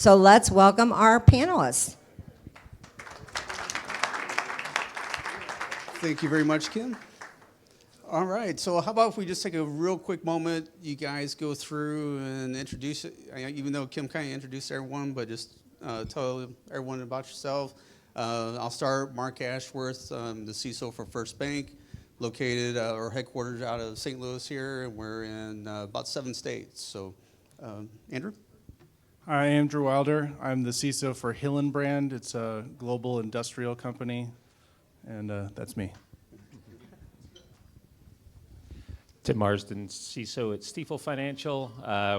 So let's welcome our panelists. Thank you very much, Kim. All right, so how about if we just take a real quick moment, you guys go through and introduce it, even though Kim kind of introduced everyone, but just tell everyone about yourself. I'll start, Marc Ashworth, the CISO for First Bank, located or headquartered out of St. Louis here, and we're in about 7 states. So, Andrew? Hi, I'm Andrew Wilder. I'm the CISO for Hillenbrand. It's a global industrial company, and that's me. Tim Marsden, CISO at Stifel Financial.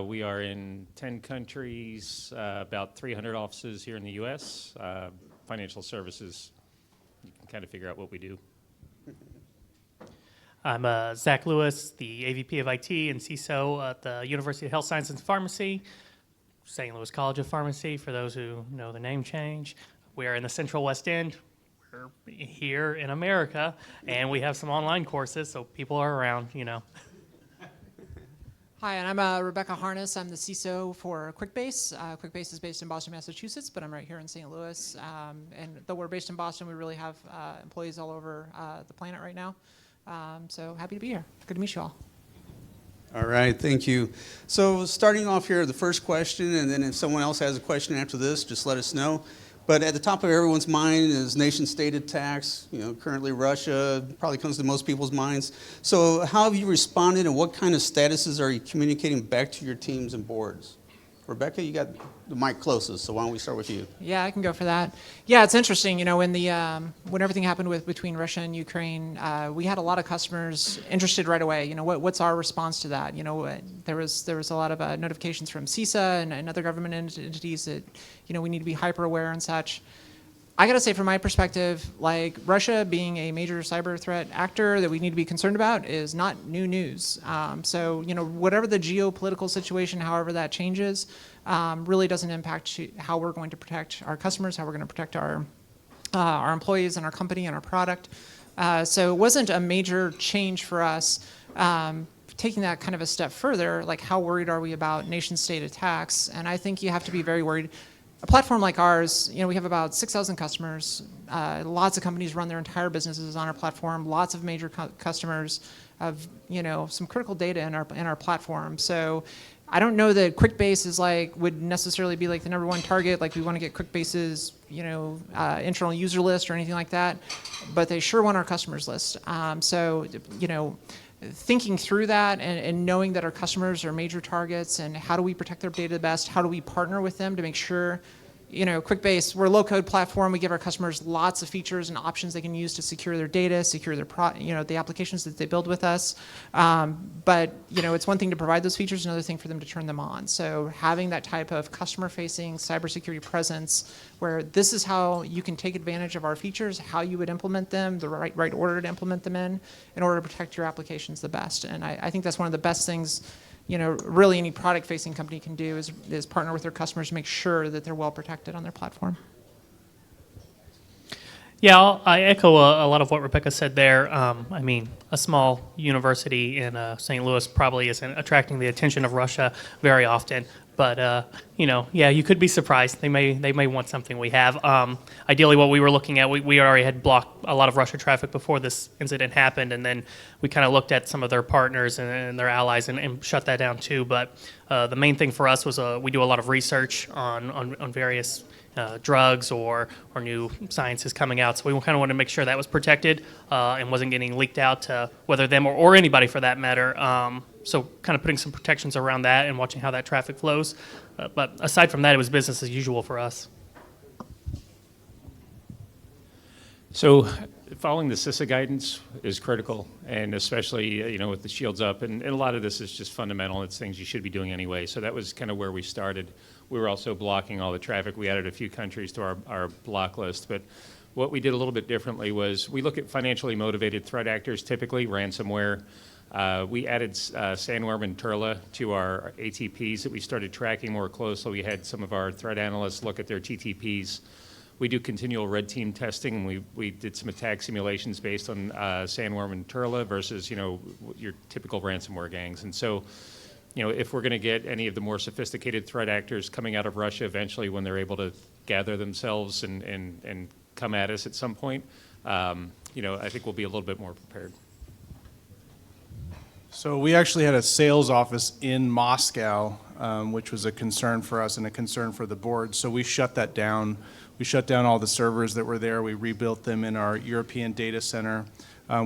We are in 10 countries, about 300 offices here in the U.S. Financial services, you can kind of figure out what we do. I'm Zach Lewis, the AVP of IT and CISO at the University of Health Sciences and Pharmacy, St. Louis College of Pharmacy, for those who know the name change. We are in the Central West End. We're here in America, and we have some online courses, so people are around, you know. Hi, and I'm Rebecca Harness. I'm the CISO for Quickbase. Quickbase is based in Boston, Massachusetts, but I'm right here in St. Louis. And though we're based in Boston, we really have employees all over the planet right now. So happy to be here. Good to meet you all. All right, thank you. So starting off here, the first question, and then if someone else has a question after this, just let us know. But at the top of everyone's mind is nation-state attacks. You know, currently Russia probably comes to most people's minds. So how have you responded, and what kind of statuses are you communicating back to your teams and boards? Rebecca, you got the mic closest, so why don't we start with you? Yeah, I can go for that. Yeah, it's interesting. You know, when everything happened between Russia and Ukraine, we had a lot of customers interested right away. You know, what's our response to that? You know, there was a lot of notifications from CISA and other government entities that, you know, we need to be hyper aware and such. I got to say, from my perspective, like Russia being a major cyber threat actor that we need to be concerned about is not new news. So, you know, whatever the geopolitical situation, however that changes, really doesn't impact how we're going to protect our customers, how we're going to protect our employees and our company and our product. So it wasn't a major change for us. Taking that kind of a step further, like how worried are we about nation-state attacks? And I think you have to be very worried. A platform like ours, you know, we have about 6,000 customers. Lots of companies run their entire businesses on our platform. Lots of major customers have, you know, some critical data in our platform. So I don't know that Quickbase would necessarily be like the #1 target. Like we want to get Quickbase's, you know, internal user list or anything like that. But they sure want our customers list. So, you know, thinking through that and knowing that our customers are major targets and how do we protect their data the best, how do we partner with them to make sure, you know, Quickbase, we're a low-code platform. We give our customers lots of features and options they can use to secure their data, secure their, the applications that they build with us. But, you know, it's one thing to provide those features, another thing for them to turn them on. So having that type of customer-facing cybersecurity presence where this is how you can take advantage of our features, how you would implement them, the right order to implement them in order to protect your applications the best. And I think that's one of the best things, you know, really any product-facing company can do is partner with their customers to make sure that they're well protected on their platform. Yeah, I echo a lot of what Rebecca said there. I mean, a small university in St. Louis probably isn't attracting the attention of Russia very often. But, you know, yeah, you could be surprised. They may want something we have. Ideally, what we were looking at, we already had blocked a lot of Russia traffic before this incident happened, and then we kind of looked at some of their partners and their allies and shut that down too. But the main thing for us was we do a lot of research on various drugs or new sciences coming out. So we kind of wanted to make sure that was protected and wasn't getting leaked out to whether them or anybody for that matter. So kind of putting some protections around that and watching how that traffic flows. But aside from that, it was business as usual for us. So following the CISA guidance is critical, and especially, you know, with the shields up, and a lot of this is just fundamental. It's things you should be doing anyway. So that was kind of where we started. We were also blocking all the traffic. We added a few countries to our block list, but what we did a little bit differently was we look at financially motivated threat actors, typically ransomware. We added Sandworm and Turla to our ATPs that we started tracking more closely. We had some of our threat analysts look at their TTPs. We do continual red team testing. We did some attack simulations based on Sandworm and Turla versus, you know, your typical ransomware gangs. And so if we're going to get any of the more sophisticated threat actors coming out of Russia eventually when they're able to gather themselves and come at us at some point, I think we'll be a little bit more prepared. So we actually had a sales office in Moscow, which was a concern for us and a concern for the board. So we shut that down. We shut down all the servers that were there. We rebuilt them in our European data center.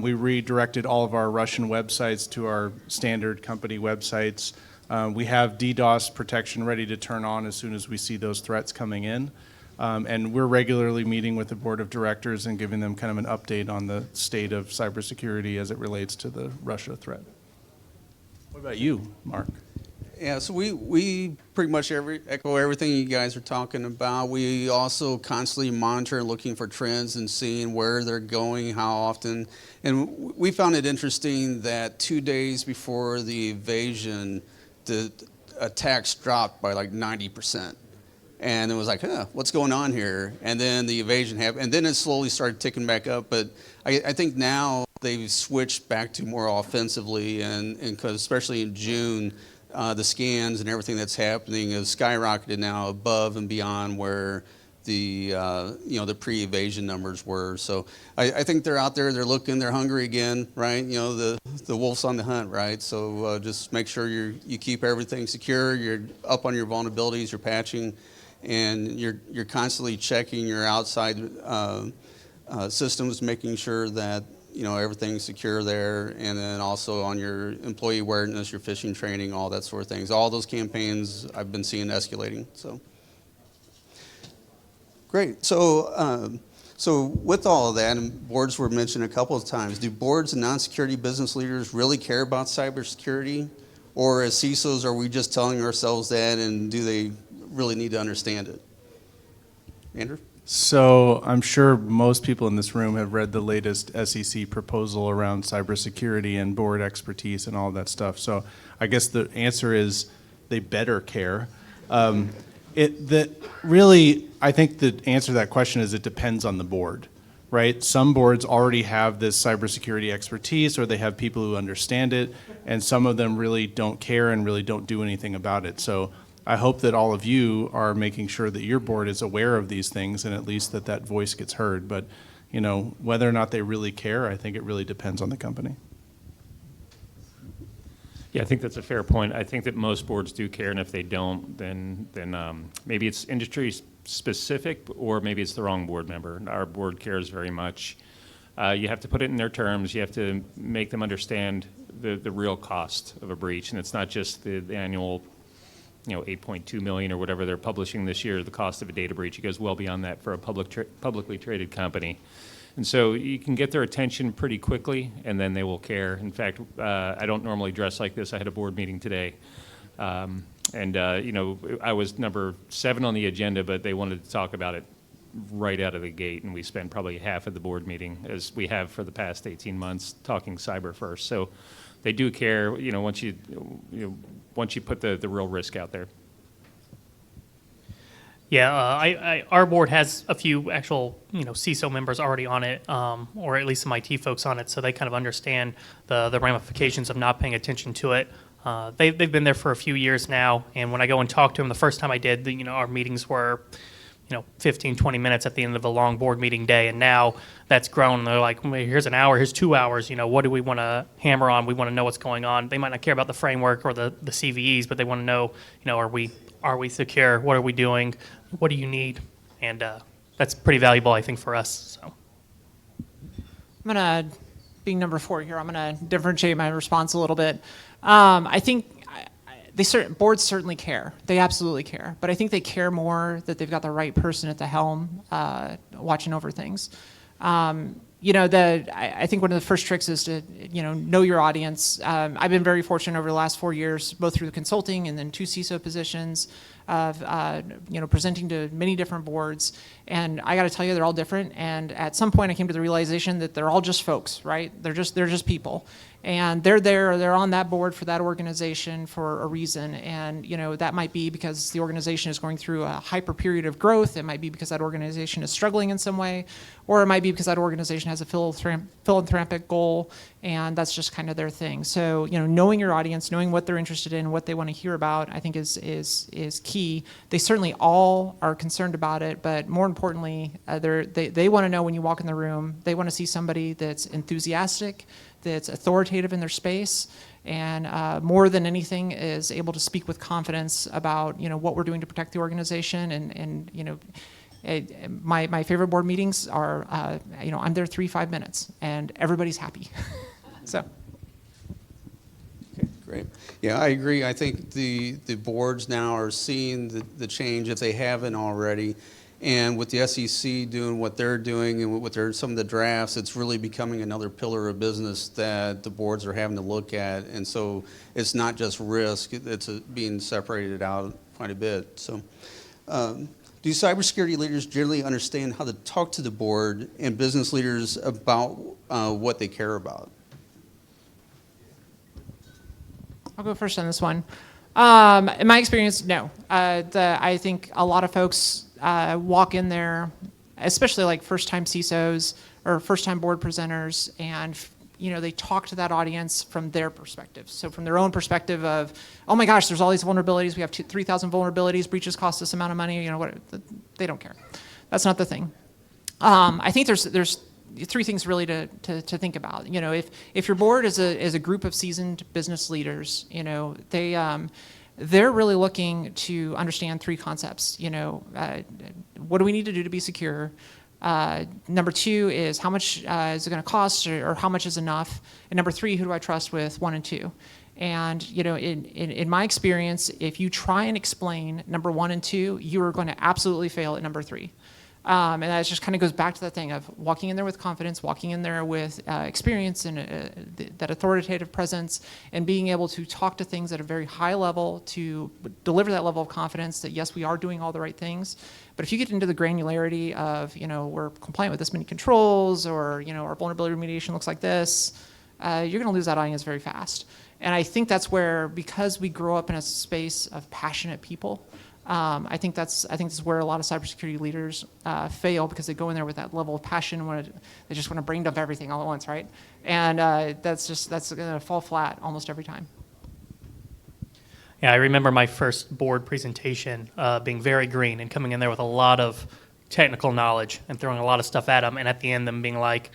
We redirected all of our Russian websites to our standard company websites. We have DDoS protection ready to turn on as soon as we see those threats coming in. And we're regularly meeting with the board of directors and giving them kind of an update on the state of cybersecurity as it relates to the Russia threat. What about you, Mark? Yeah, so we pretty much echo everything you guys are talking about. We also constantly monitor and looking for trends and seeing where they're going, how often. And we found it interesting that 2 days before the invasion, the attacks dropped by like 90%. And it was like, what's going on here? And then the invasion happened, and then it slowly started ticking back up. But I think now they've switched back to more offensively, and because especially in June, the scans and everything that's happening has skyrocketed now above and beyond where the the pre-invasion numbers were. So I think they're out there, they're looking, they're hungry again, right? The wolf's on the hunt, right? So just make sure you keep everything secure, you're up on your vulnerabilities, you're patching, and you're constantly checking your outside systems, making sure that everything's secure there, and then also on your employee awareness, your phishing training, all that sort of things. All those campaigns I've been seeing escalating. So great. So with all of that, and boards were mentioned a couple of times, do boards and non-security business leaders really care about cybersecurity? Or as CISOs, are we just telling ourselves that, and do they really need to understand it? Andrew? So I'm sure most people in this room have read the latest SEC proposal around cybersecurity and board expertise and all that stuff. So I guess the answer is they better care. Really, I think the answer to that question is it depends on the board, right? Some boards already have this cybersecurity expertise, or they have people who understand it, and some of them really don't care and really don't do anything about it. So I hope that all of you are making sure that your board is aware of these things, and at least that voice gets heard. But whether or not they really care, I think it really depends on the company. Yeah, I think that's a fair point. I think that most boards do care, and if they don't, then maybe it's industry specific, or maybe it's the wrong board member. Our board cares very much. You have to put it in their terms. You have to make them understand the real cost of a breach, and it's not just the annual 8.2 million or whatever they're publishing this year, the cost of a data breach. It goes well beyond that for a publicly traded company. And so you can get their attention pretty quickly, and then they will care. In fact, I don't normally dress like this. I had a board meeting today. I was number 7 on the agenda, but they wanted to talk about it right out of the gate, and we spent probably half of the board meeting, as we have for the past 18 months, talking cyber first. So they do care, once you put the real risk out there. Yeah, our board has a few actual, CISO members already on it, or at least some IT folks on it, so they kind of understand the ramifications of not paying attention to it. They've been there for a few years now, and when I go and talk to them, the first time I did, our meetings were 15, 20 minutes at the end of a long board meeting day, and now that's grown. They're like, here's an hour, here's 2 hours, what do we want to hammer on? We want to know what's going on. They might not care about the framework or the CVEs, but they want to know, are we secure? What are we doing? What do you need? And that's pretty valuable, I think, for us. So I'm going to, being number 4 here, I'm going to differentiate my response a little bit. I think boards certainly care. They absolutely care. But I think they care more that they've got the right person at the helm watching over things. I think one of the first tricks is to, know your audience. I've been very fortunate over the last 4 years, both through the consulting and then 2 CISO positions. of presenting to many different boards. And I got to tell you, they're all different. And at some point, I came to the realization that they're all just folks, right? They're just people, and they're on that board for that organization for a reason. And that might be because the organization is going through a hyper period of growth. It might be because that organization is struggling in some way, or it might be because that organization has a philanthropic goal, and that's just kind of their thing. So knowing your audience, knowing what they're interested in, what they want to hear about, I think is key. They certainly all are concerned about it, but more importantly, they want to know when you walk in the room, they want to see somebody that's enthusiastic, that's authoritative in their space, and more than anything is able to speak with confidence about what we're doing to protect the organization. And my favorite board meetings are I'm there 3-5 minutes and everybody's happy. So. Okay, great. Yeah, I agree. I think the boards now are seeing the change if they haven't already. And with the SEC doing what they're doing and with some of the drafts, it's really becoming another pillar of business that the boards are having to look at. And so it's not just risk, it's being separated out quite a bit. So do cybersecurity leaders generally understand how to talk to the board and business leaders about what they care about? I'll go first on this one. In my experience, no. I think a lot of folks walk in there, especially like first-time CISOs or first-time board presenters, and they talk to that audience from their perspective. So from their own perspective of, oh my gosh, there's all these vulnerabilities. We have 3,000 vulnerabilities. Breaches cost this amount of money. They don't care. That's not the thing. I think there's 3 things really to think about. If your board is a group of seasoned business leaders, they're really looking to understand 3 concepts. What do we need to do to be secure? Number 2 is how much is it going to cost, or how much is enough? And number 3, who do I trust with 1 and 2? And in my experience, if you try and explain number 1 and 2, you are going to absolutely fail at number 3. And that just kind of goes back to that thing of walking in there with confidence, walking in there with experience and that authoritative presence, and being able to talk to things at a very high level to deliver that level of confidence that, yes, we are doing all the right things. But if you get into the granularity of, we're compliant with this many controls, or, our vulnerability remediation looks like this, you're going to lose that audience very fast. And I think that's where, because we grow up in a space of passionate people, I think that's where a lot of cybersecurity leaders fail, because they go in there with that level of passion they just want to brain dump everything all at once, right? And that's going to fall flat almost every time. Yeah, I remember my first board presentation being very green and coming in there with a lot of technical knowledge and throwing a lot of stuff at them, and at the end them being like,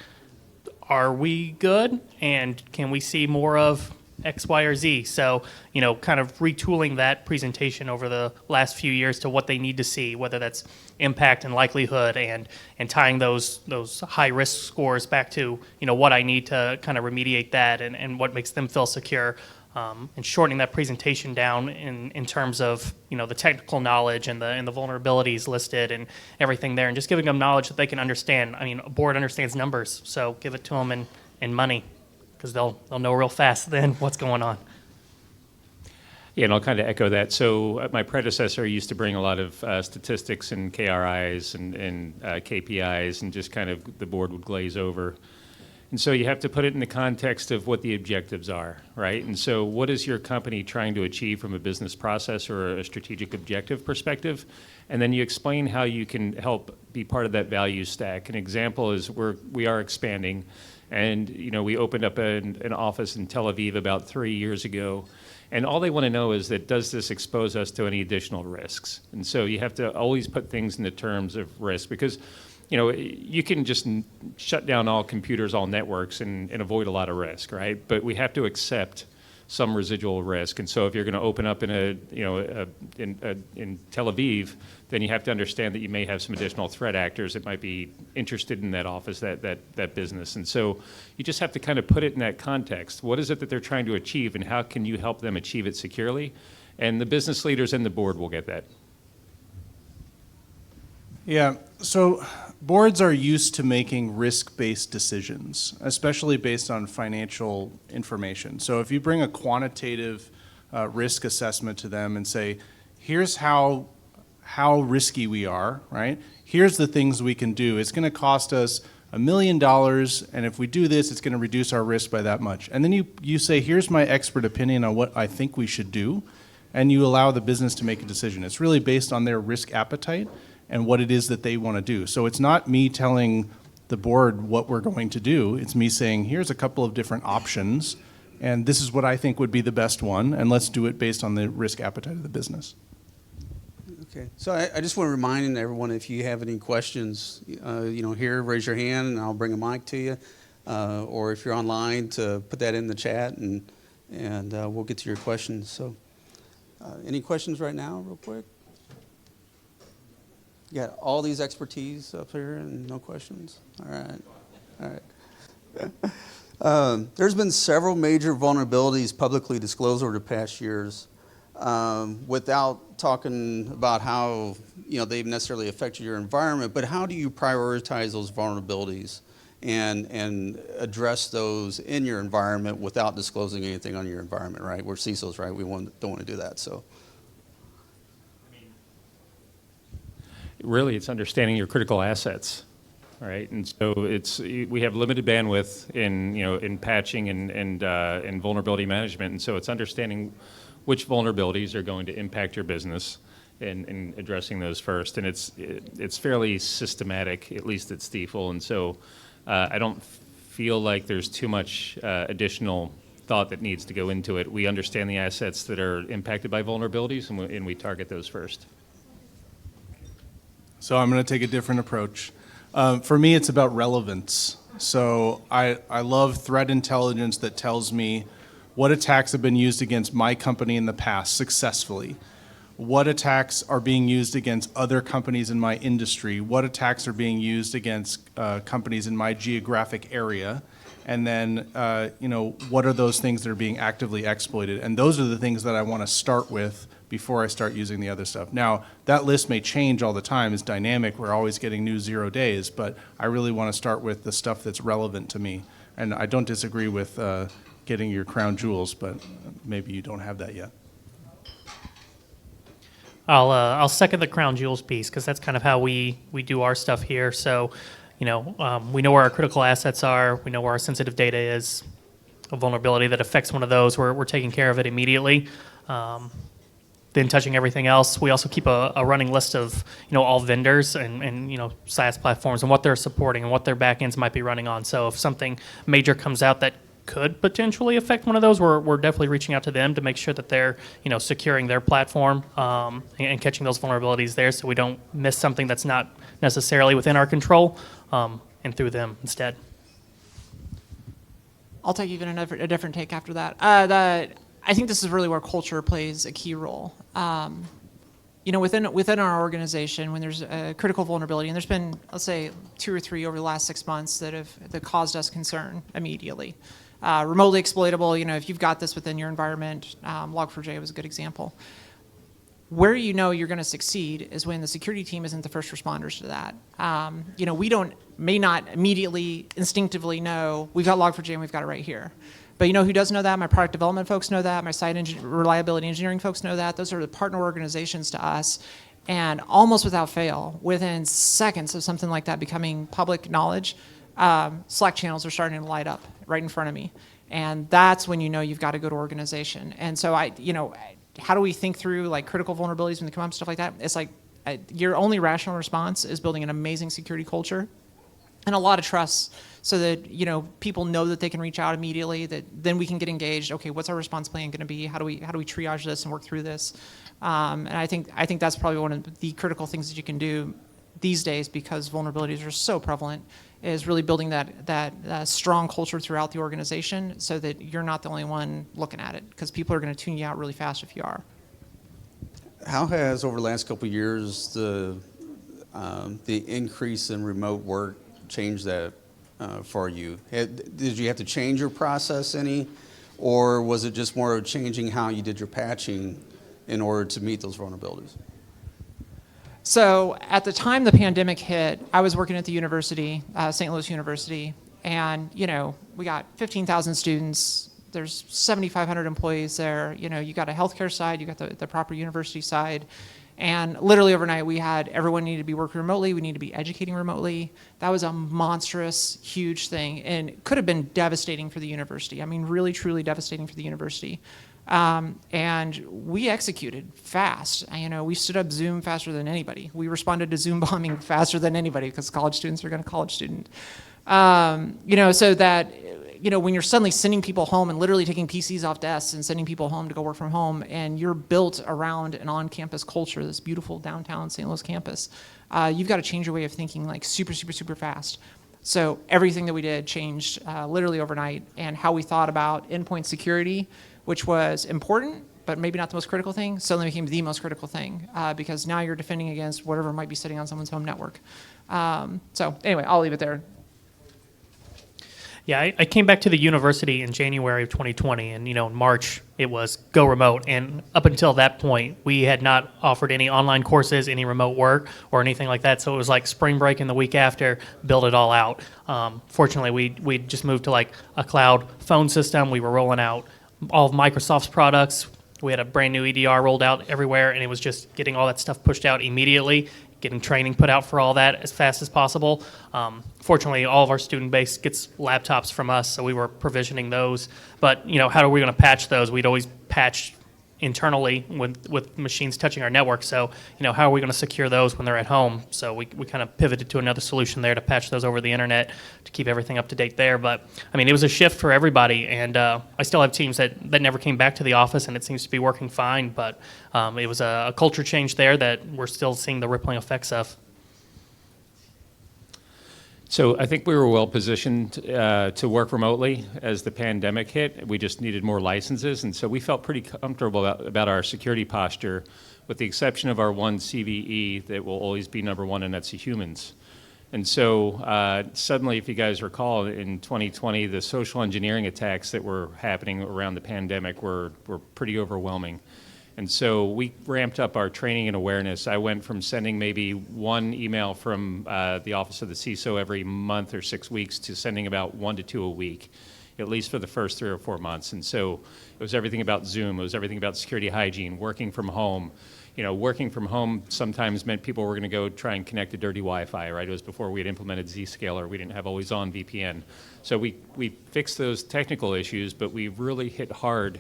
are we good? And can we see more of X, Y, or Z? So, kind of retooling that presentation over the last few years to what they need to see, whether that's impact and likelihood, and tying those high risk scores back to, what I need to kind of remediate that, and what makes them feel secure, and shortening that presentation down in terms of, the technical knowledge and the vulnerabilities listed and everything there, and just giving them knowledge that they can understand. I mean, a board understands numbers, so give it to them in money, because they'll know real fast then what's going on. Yeah, and I'll kind of echo that. So my predecessor used to bring a lot of statistics and KRIs and KPIs, and just kind of the board would glaze over. And so you have to put it in the context of what the objectives are, right? And so what is your company trying to achieve from a business process or a strategic objective perspective? And then you explain how you can help be part of that value stack. An example is we are expanding. And we opened up an office in Tel Aviv about 3 years ago, and all they want to know is that, does this expose us to any additional risks? And so you have to always put things into terms of risk, because you can just shut down all computers, all networks, and avoid a lot of risk, right? But we have to accept some residual risk. And so if you're going to open up in Tel Aviv, then you have to understand that you may have some additional threat actors that might be interested in that office, that business. And so you just have to kind of put it in that context. What is it that they're trying to achieve, and how can you help them achieve it securely? And the business leaders and the board will get that. Yeah, so boards are used to making risk-based decisions, especially based on financial information. So if you bring a quantitative risk assessment to them and say, here's how risky we are, right? Here's the things we can do. It's going to cost us $1 million, and if we do this, it's going to reduce our risk by that much. And then you say, here's my expert opinion on what I think we should do, and you allow the business to make a decision. It's really based on their risk appetite and what it is that they want to do. So it's not me telling the board what we're going to do. It's me saying, here's a couple of different options, and this is what I think would be the best one, and let's do it based on the risk appetite of the business. Okay, so I just want to remind everyone, if you have any questions, here, raise your hand and I'll bring a mic to you. Or if you're online, to put that in the chat and we'll get to your questions. So any questions right now, real quick? You got all these expertise up here and no questions? All right. There's been several major vulnerabilities publicly disclosed over the past years. Without talking about how they've necessarily affected your environment, but how do you prioritize those vulnerabilities and address those in your environment without disclosing anything on your environment, right? We're CISOs, right? We don't want to do that. So, Really, it's understanding your critical assets, right? And so we have limited bandwidth in patching and vulnerability management, and so it's understanding which vulnerabilities are going to impact your business and addressing those first. And it's fairly systematic, at least at Stifel. And so I don't feel like there's too much additional thought that needs to go into it. We understand the assets that are impacted by vulnerabilities, and we target those first. So I'm going to take a different approach. For me, it's about relevance. So I love threat intelligence that tells me what attacks have been used against my company in the past successfully. What attacks are being used against other companies in my industry? What attacks are being used against companies in my geographic area? And then, what are those things that are being actively exploited? And those are the things that I want to start with before I start using the other stuff. Now, that list may change all the time. It's dynamic. We're always getting new 0 days, but I really want to start with the stuff that's relevant to me. And I don't disagree with getting your crown jewels, but maybe you don't have that yet. I'll second the crown jewels piece, because that's kind of how we do our stuff here. So, we know where our critical assets are. We know where our sensitive data is. A vulnerability that affects one of those, we're taking care of it immediately. Then touching everything else, we also keep a running list of all vendors and SaaS platforms and what they're supporting and what their backends might be running on. So if something major comes out that could potentially affect one of those, we're definitely reaching out to them to make sure that they're securing their platform and catching those vulnerabilities there, so we don't miss something that's not necessarily within our control, and through them instead. I'll take even a different take after that. I think this is really where culture plays a key role. Within our organization, when there's a critical vulnerability, and there's been, let's say, 2 or 3 over the last 6 months that caused us concern immediately. Remotely exploitable, if you've got this within your environment, Log4j was a good example. Where you're going to succeed is when the security team isn't the first responders to that. We may not immediately, instinctively know, we've got Log4j and we've got it right here. But who does know that? My product development folks know that. My site reliability engineering folks know that. Those are the partner organizations to us. And almost without fail, within seconds of something like that becoming public knowledge, Slack channels are starting to light up right in front of me. And that's when you've got to go to organization. And so how do we think through critical vulnerabilities when they come up, stuff like that? It's your only rational response is building an amazing security culture and a lot of trust, so that people know that they can reach out immediately, that then we can get engaged. Okay, what's our response plan going to be? How do we triage this and work through this? And I think that's probably one of the critical things that you can do these days, because vulnerabilities are so prevalent, is really building that strong culture throughout the organization, so that you're not the only one looking at it, because people are going to tune you out really fast if you are. how has over the last couple of years the increase in remote work changed that for you? Did you have to change your process any, or was it just more of changing how you did your patching in order to meet those vulnerabilities? So at the time the pandemic hit, I was working at the university, St. Louis University, and we got 15,000 students, there's 7,500 employees there. You know, you got a healthcare side, you got the proper university side. And literally overnight, we had everyone needed to be working remotely. We needed to be educating remotely. That was a monstrous, huge thing, and it could have been devastating for the university. I mean, really, truly devastating for the university. And we executed fast. You know, we stood up Zoom faster than anybody. We responded to Zoom bombing faster than anybody because college students are going to college student. You know, so that, you know, when you're suddenly sending people home and literally taking PCs off desks and sending people home to go work from home, and you're built around an on-campus culture, this beautiful downtown St. Louis campus, you've got to change your way of thinking like super, super, super fast. So everything that we did changed literally overnight, and how we thought about endpoint security, which was important, but maybe not the most critical thing, suddenly became the most critical thing because now you're defending against whatever might be sitting on someone's home network. So anyway, I'll leave it there. Yeah, I came back to the university in January of 2020, and you know, in March it was go remote. And up until that point, we had not offered any online courses, any remote work, or anything like that. So it was like spring break and the week after, build it all out. Fortunately, we just moved to like a cloud phone system. We were rolling out all of Microsoft's products. We had a brand new EDR rolled out everywhere, and it was just getting all that stuff pushed out immediately, getting training put out for all that as fast as possible. Fortunately, all of our student base gets laptops from us, so we were provisioning those. But you know, how are we going to patch those? We'd always patch internally with machines touching our network. So you know, how are we going to secure those when they're at home? So we kind of pivoted to another solution there to patch those over the internet to keep everything up to date there. But I mean, it was a shift for everybody, and I still have teams that never came back to the office, and it seems to be working fine. But it was a culture change there that we're still seeing the rippling effects of. So I think we were well positioned to work remotely as the pandemic hit. We just needed more licenses, and so we felt pretty comfortable about our security posture, with the exception of our one CVE that will always be number one, and that's the humans. And so suddenly, if you guys recall, in 2020, the social engineering attacks that were happening around the pandemic were pretty overwhelming. And so we ramped up our training and awareness. I went from sending maybe one email from the office of the CISO every month or 6 weeks to sending about 1 to 2 a week, at least for the first 3 or 4 months. And so it was everything about Zoom. It was everything about security hygiene, working from home. You know, working from home sometimes meant people were going to go try and connect to dirty Wi-Fi, right? It was before we had implemented Zscaler. We didn't have always-on VPN. So we fixed those technical issues, but we really hit hard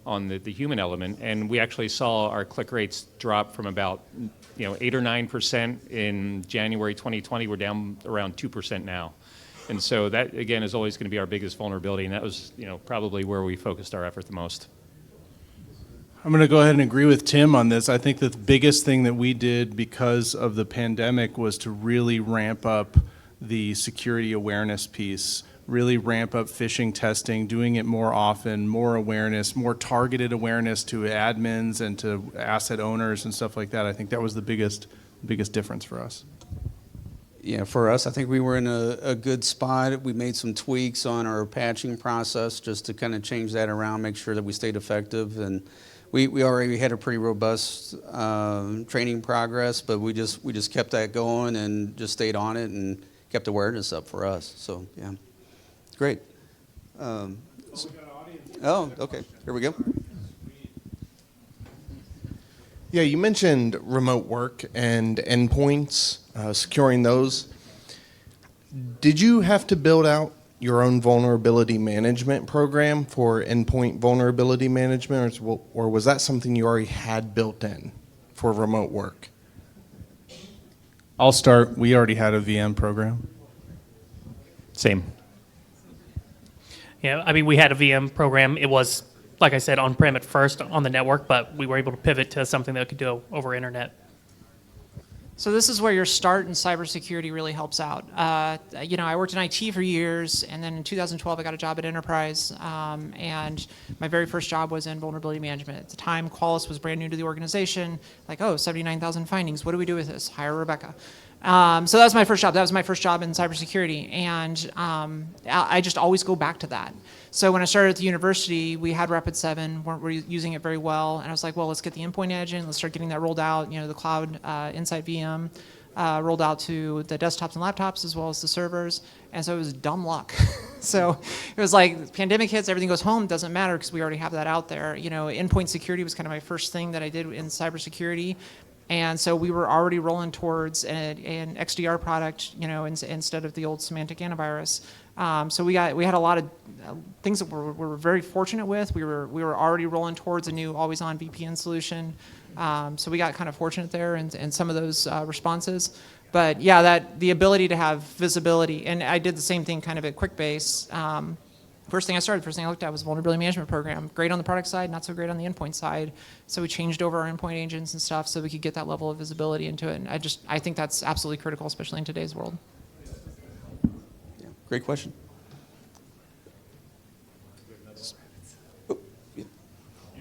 on the human element, and we actually saw our click rates drop from about 8 or 9% in January 2020. We're down around 2% now, and so that again is always going to be our biggest vulnerability, and that was probably where we focused our effort the most. I'm going to go ahead and agree with Tim on this. I think the biggest thing that we did because of the pandemic was to really ramp up the security awareness piece. Really ramp up phishing testing, doing it more often, more awareness, more targeted awareness to admins and to asset owners and stuff like that. I think that was the biggest difference for us. Yeah, for us, I think we were in a good spot. We made some tweaks on our patching process just to kind of change that around, make sure that we stayed effective. And we already had a pretty robust training progress, but we just kept that going and just stayed on it and kept awareness up for us. So yeah. Great. Oh, okay. Here we go. Yeah, you mentioned remote work and endpoints, securing those. Did you have to build out your own vulnerability management program for endpoint vulnerability management, or was that something you already had built in for remote work? I'll start. We already had a VM program. Same. Yeah, I mean, we had a VM program. It was, like I said, on-prem at first on the network, but we were able to pivot to something that could do over internet. So this is where your start in cybersecurity really helps out. I worked in IT for years, and then in 2012 I got a job at Enterprise, and my very first job was in vulnerability management. At the time, Qualys was brand new to the organization. Like, 79,000 findings. What do we do with this? Hire Rebecca. So that was my first job. That was my first job in cybersecurity, and I just always go back to that. So when I started at the university, we had Rapid7, weren't using it very well, and I was like, well, let's get the endpoint edge in, let's start getting that rolled out, the cloud Insight VM. rolled out to the desktops and laptops as well as the servers. And so it was dumb luck. So it was like pandemic hits, everything goes home, doesn't matter because we already have that out there. You know, endpoint security was kind of my first thing that I did in cybersecurity. And so we were already rolling towards an XDR product, you know, instead of the old semantic antivirus. So we had a lot of things that we were very fortunate with. We were already rolling towards a new always-on VPN solution. So we got kind of fortunate there in some of those responses. But yeah, the ability to have visibility, and I did the same thing kind of at Quickbase. First thing I looked at was vulnerability management program. Great on the product side, not so great on the endpoint side. So we changed over our endpoint agents and stuff so we could get that level of visibility into it. And I think that's absolutely critical, especially in today's world. Yeah, great question. You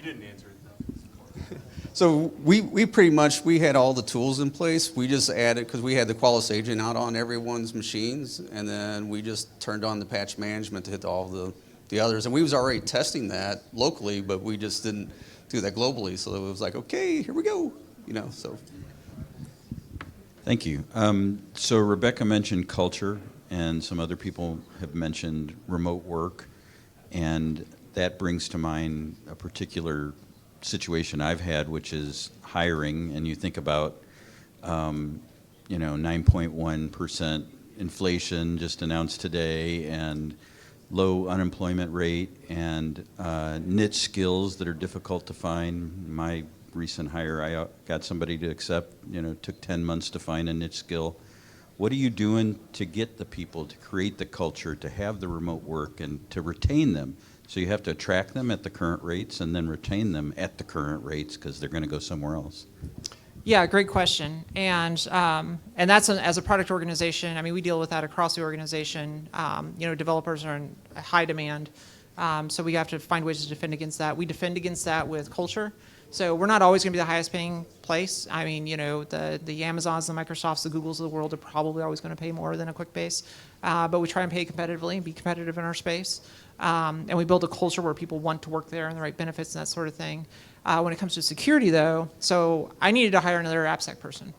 didn't answer it, though. So we pretty much, we had all the tools in place. We just added, because we had the Qualys agent out on everyone's machines, and then we just turned on the patch management to hit all the others. And we was already testing that locally, but we just didn't do that globally. So it was like, okay, here we go, you know, so. Thank you. So Rebecca mentioned culture, and some other people have mentioned remote work, and that brings to mind a particular situation I've had, which is hiring, and you think about, 9.1% inflation just announced today, and low unemployment rate, and niche skills that are difficult to find. My recent hire, I got somebody to accept, took 10 months to find a niche skill. What are you doing to get the people, to create the culture, to have the remote work, and to retain them? So you have to attract them at the current rates and then retain them at the current rates because they're going to go somewhere else. Yeah, great question. And that's as a product organization. I mean, we deal with that across the organization. Developers are in high demand, so we have to find ways to defend against that. We defend against that with culture. So we're not always going to be the highest paying place. I mean, the Amazons, the Microsofts, the Googles of the world are probably always going to pay more than a Quickbase. But we try and pay competitively and be competitive in our space. And we build a culture where people want to work there and the right benefits and that sort of thing. When it comes to security, though, so I needed to hire another AppSec person.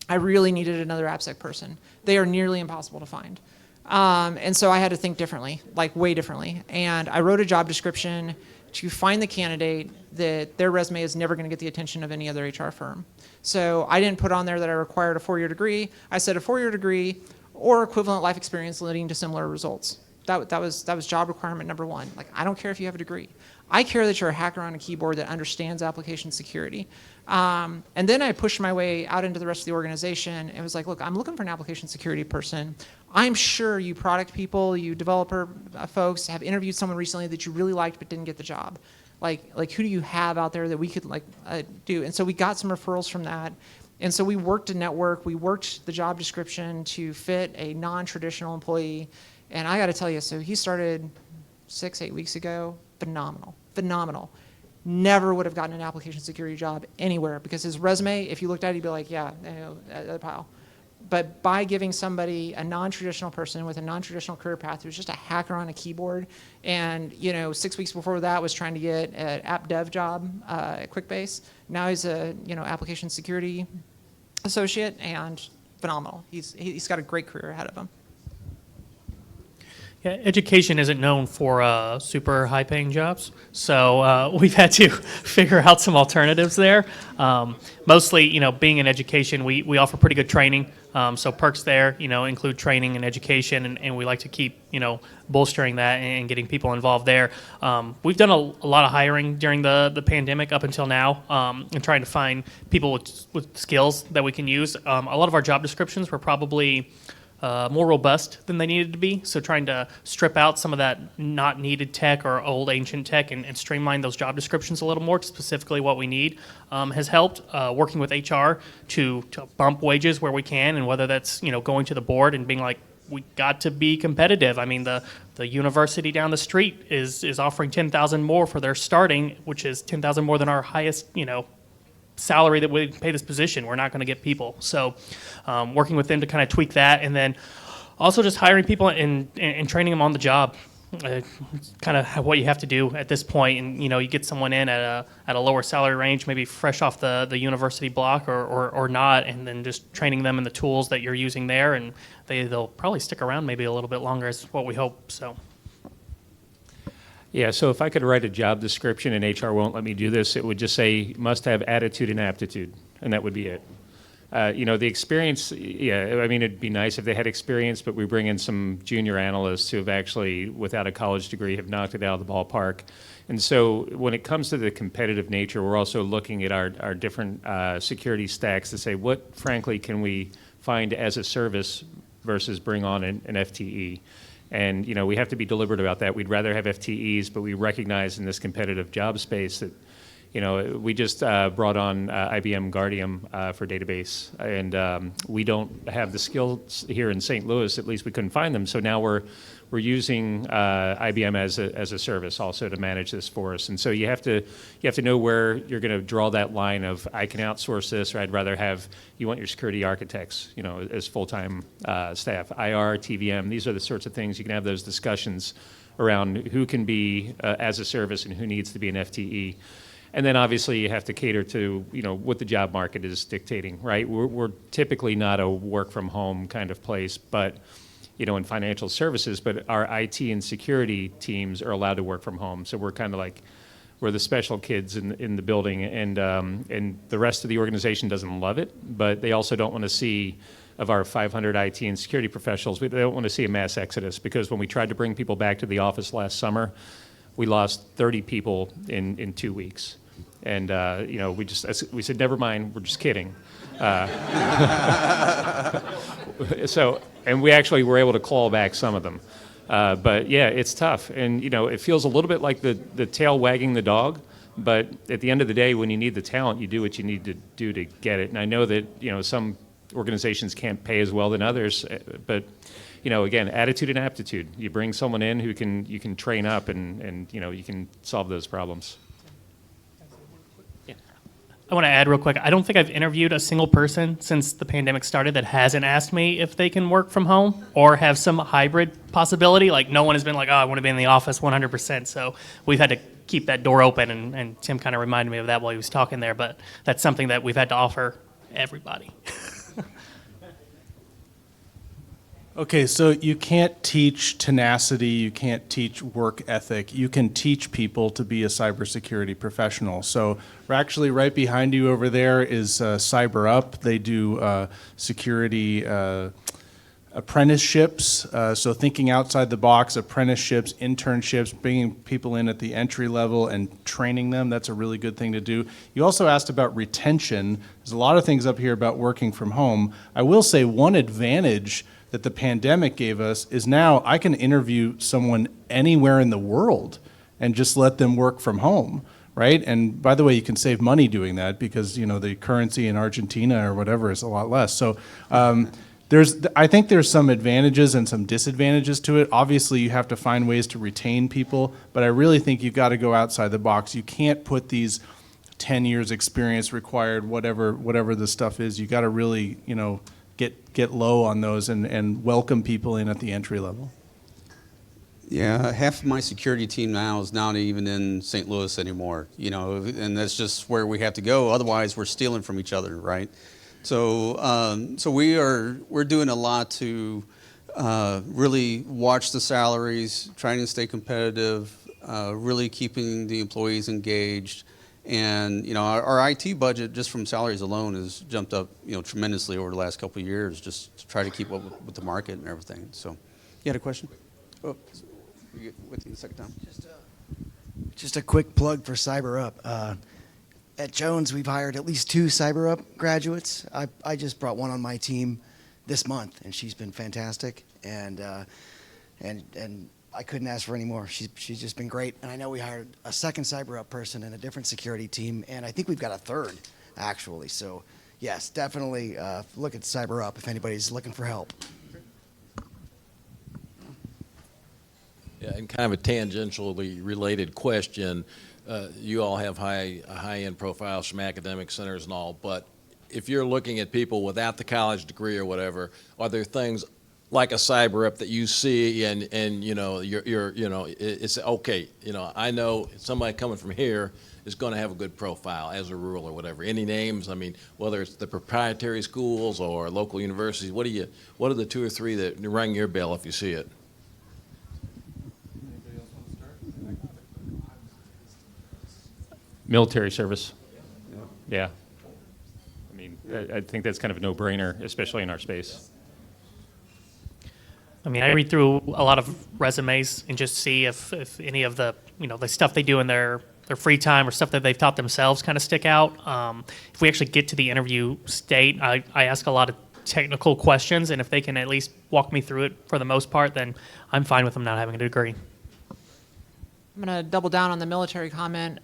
I really needed another AppSec person. They are nearly impossible to find. And so I had to think differently, like way differently. And I wrote a job description to find the candidate that their resume is never going to get the attention of any other HR firm. So I didn't put on there that I required a 4-year degree. I said a 4-year degree or equivalent life experience leading to similar results. That was job requirement number one. Like, I don't care if you have a degree. I care that you're a hacker on a keyboard that understands application security. And then I pushed my way out into the rest of the organization and was like, look, I'm looking for an application security person. I'm sure you product people, you developer folks have interviewed someone recently that you really liked but didn't get the job. Like who do you have out there that we could do? And so we got some referrals from that. And so we worked a network. We worked the job description to fit a non-traditional employee. And I got to tell you, so he started 6-8 weeks ago. Phenomenal. Never would have gotten an application security job anywhere because his resume, if you looked at it, you'd be like, yeah, that pile. But by giving somebody a non-traditional person with a non-traditional career path who's just a hacker on a keyboard, and 6 weeks before that was trying to get an app dev job at Quickbase. Now he's a application security associate and phenomenal. He's got a great career ahead of him. Yeah, education isn't known for super high-paying jobs, so we've had to figure out some alternatives there. Mostly, being in education, we offer pretty good training. So perks there, include training and education, and we like to keep, bolstering that and getting people involved there. We've done a lot of hiring during the pandemic up until now, and trying to find people with skills that we can use. A lot of our job descriptions were probably more robust than they needed to be. So trying to strip out some of that not needed tech or old ancient tech and streamline those job descriptions a little more to specifically what we need has helped. Working with HR to bump wages where we can, and whether that's going to the board and being like, we got to be competitive. I mean, the university down the street is offering $10,000 more for their starting, which is $10,000 more than our highest salary that we pay this position. We're not going to get people. So working with them to kind of tweak that, and then also just hiring people and training them on the job. kind of what you have to do at this point, and you get someone in at a lower salary range, maybe fresh off the university block or not, and then just training them in the tools that you're using there, and they'll probably stick around maybe a little bit longer is what we hope. So. Yeah, so if I could write a job description, and HR won't let me do this, it would just say must have attitude and aptitude, and that would be it. The experience, yeah, I mean, it'd be nice if they had experience, but we bring in some junior analysts who have actually, without a college degree, have knocked it out of the ballpark. And so when it comes to the competitive nature, we're also looking at our different security stacks to say, what, frankly, can we find as a service versus bring on an FTE? And, we have to be deliberate about that. We'd rather have FTEs, but we recognize in this competitive job space that, we just brought on IBM Guardium for database, and we don't have the skills here in St. Louis. At least we couldn't find them. So now we're using IBM as a service also to manage this for us. And so you have to know where you're going to draw that line of I can outsource this, or I'd rather have you want your security architects, as full-time staff, IR, TVM. These are the sorts of things you can have those discussions around who can be as a service and who needs to be an FTE. And then obviously you have to cater to, what the job market is dictating, right? We're typically not a work from home kind of place, but, in financial services, but our IT and security teams are allowed to work from home. So we're kind of like, we're the special kids in the building, and the rest of the organization doesn't love it, but they also don't want to see, of our 500 IT and security professionals, they don't want to see a mass exodus, because when we tried to bring people back to the office last summer, we lost 30 people in 2 weeks. And, we said, never mind, we're just kidding. And we actually were able to claw back some of them. But yeah, it's tough. And, it feels a little bit like the tail wagging the dog. But at the end of the day, when you need the talent, you do what you need to do to get it. And I know that, some organizations can't pay as well than others, but again, attitude and aptitude. You bring someone in who you can train up, and you can solve those problems. I want to add real quick, I don't think I've interviewed a single person since the pandemic started that hasn't asked me if they can work from home or have some hybrid possibility. Like, no one has been like, oh, I want to be in the office 100%. So we've had to keep that door open, and Tim kind of reminded me of that while he was talking there, but that's something that we've had to offer everybody. Okay, so you can't teach tenacity, you can't teach work ethic. You can teach people to be a cybersecurity professional. So we're actually right behind you over there is Cyber Up. They do security apprenticeships. So thinking outside the box, apprenticeships, internships, bringing people in at the entry level and training them. That's a really good thing to do. You also asked about retention. There's a lot of things up here about working from home. I will say one advantage that the pandemic gave us is now I can interview someone anywhere in the world and just let them work from home, right? And by the way, you can save money doing that because, the currency in Argentina or whatever is a lot less. So I think there's some advantages and some disadvantages to it. Obviously, you have to find ways to retain people, but I really think you've got to go outside the box. You can't put these 10 years experience required, whatever the stuff is. You got to really, get low on those and welcome people in at the entry level. Yeah, half of my security team now is not even in St. Louis anymore, and that's just where we have to go. Otherwise, we're stealing from each other, right? So we're doing a lot to really watch the salaries, trying to stay competitive, really keeping the employees engaged. And our IT budget just from salaries alone has jumped up tremendously over the last couple of years, just to try to keep up with the market and everything. So, you had a question? Oh, we get with you the second time. Just a quick plug for Cyber Up. At Jones, we've hired at least 2 Cyber Up graduates. I just brought one on my team this month, and she's been fantastic. And I couldn't ask for any more. She's just been great. And I know we hired a second Cyber Up person in a different security team, and I think we've got a third, actually. So, yes, definitely look at Cyber Up if anybody's looking for help. Yeah, and kind of a tangentially related question. You all have high-end profiles from academic centers and all, but if you're looking at people without the college degree or whatever, are there things like a cyber up that you see and you know, it's okay, you know, I know somebody coming from here is going to have a good profile as a rule or whatever. Any names? I mean, whether it's the proprietary schools or local universities, what are the 2 or 3 that ring your bell if you see it? Military service. Yeah. I mean, I think that's kind of a no-brainer, especially in our space. I mean, I read through a lot of resumes and just see if any of the, you know, the stuff they do in their free time or stuff that they've taught themselves kind of stick out. If we actually get to the interview state, I ask a lot of technical questions, and if they can at least walk me through it for the most part, then I'm fine with them not having a degree. I'm going to double down on the military comment.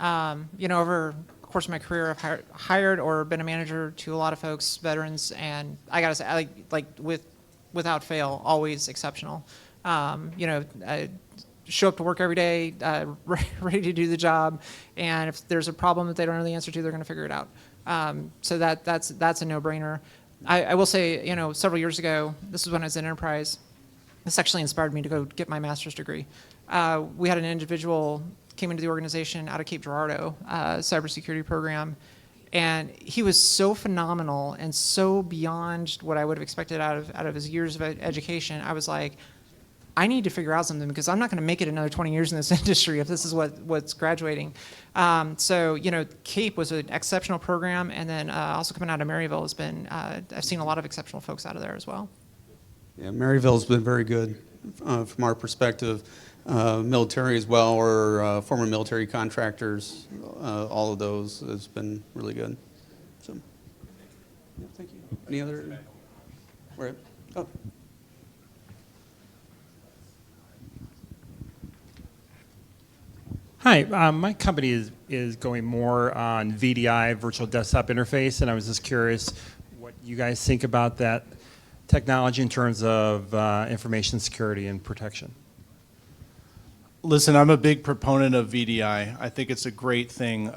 You know, over the course of my career, I've hired or been a manager to a lot of folks, veterans, and I got to say, without fail, always exceptional. You know, I show up to work every day, ready to do the job, and if there's a problem that they don't know the answer to, they're going to figure it out. So that's a no-brainer. I will say, you know, several years ago, this is when I was in enterprise, this actually inspired me to go get my master's degree. We had an individual came into the organization out of Cape Girardeau, cybersecurity program, and he was so phenomenal and so beyond what I would have expected out of his years of education. I was like, I need to figure out something because I'm not going to make it another 20 years in this industry if this is what's graduating. So, you know, CAPE was an exceptional program, and then also coming out of Maryville has been, I've seen a lot of exceptional folks out of there as well. Yeah, Maryville's been very good from our perspective. Military as well, or former military contractors, all of those has been really good. So, yeah, thank you. Any other? Where? Oh. Hi, my company is going more on VDI, virtual desktop interface, and I was just curious what you guys think about that technology in terms of information security and protection. Listen, I'm a big proponent of VDI. I think it's a great thing.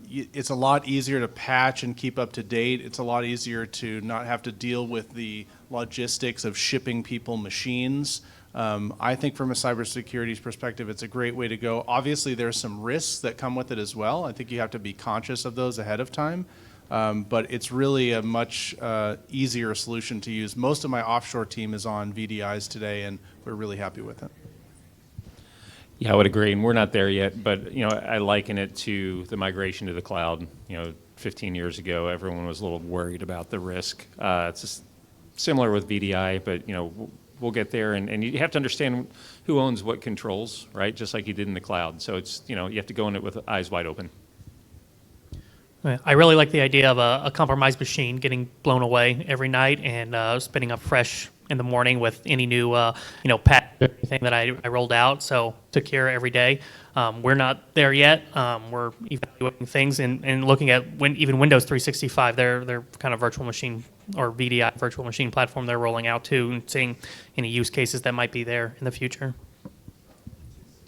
It's a lot easier to patch and keep up to date. It's a lot easier to not have to deal with the logistics of shipping people machines. I think from a cybersecurity perspective, it's a great way to go. Obviously, there's some risks that come with it as well. I think you have to be conscious of those ahead of time. But it's really a much easier solution to use. Most of my offshore team is on VDIs today, and we're really happy with it. Yeah, I would agree, and we're not there yet, but you know, I liken it to the migration to the cloud. You know, 15 years ago, everyone was a little worried about the risk. It's just similar with VDI, but you know, we'll get there, and you have to understand who owns what controls, right? Just like you did in the cloud. So it's, you know, you have to go in it with eyes wide open. I really like the idea of a compromised machine getting blown away every night and spinning up fresh in the morning with any new, patch or anything that I rolled out. So to cure every day. We're not there yet. We're evaluating things and looking at even Windows 365, their kind of virtual machine or VDI virtual machine platform they're rolling out too, and seeing any use cases that might be there in the future.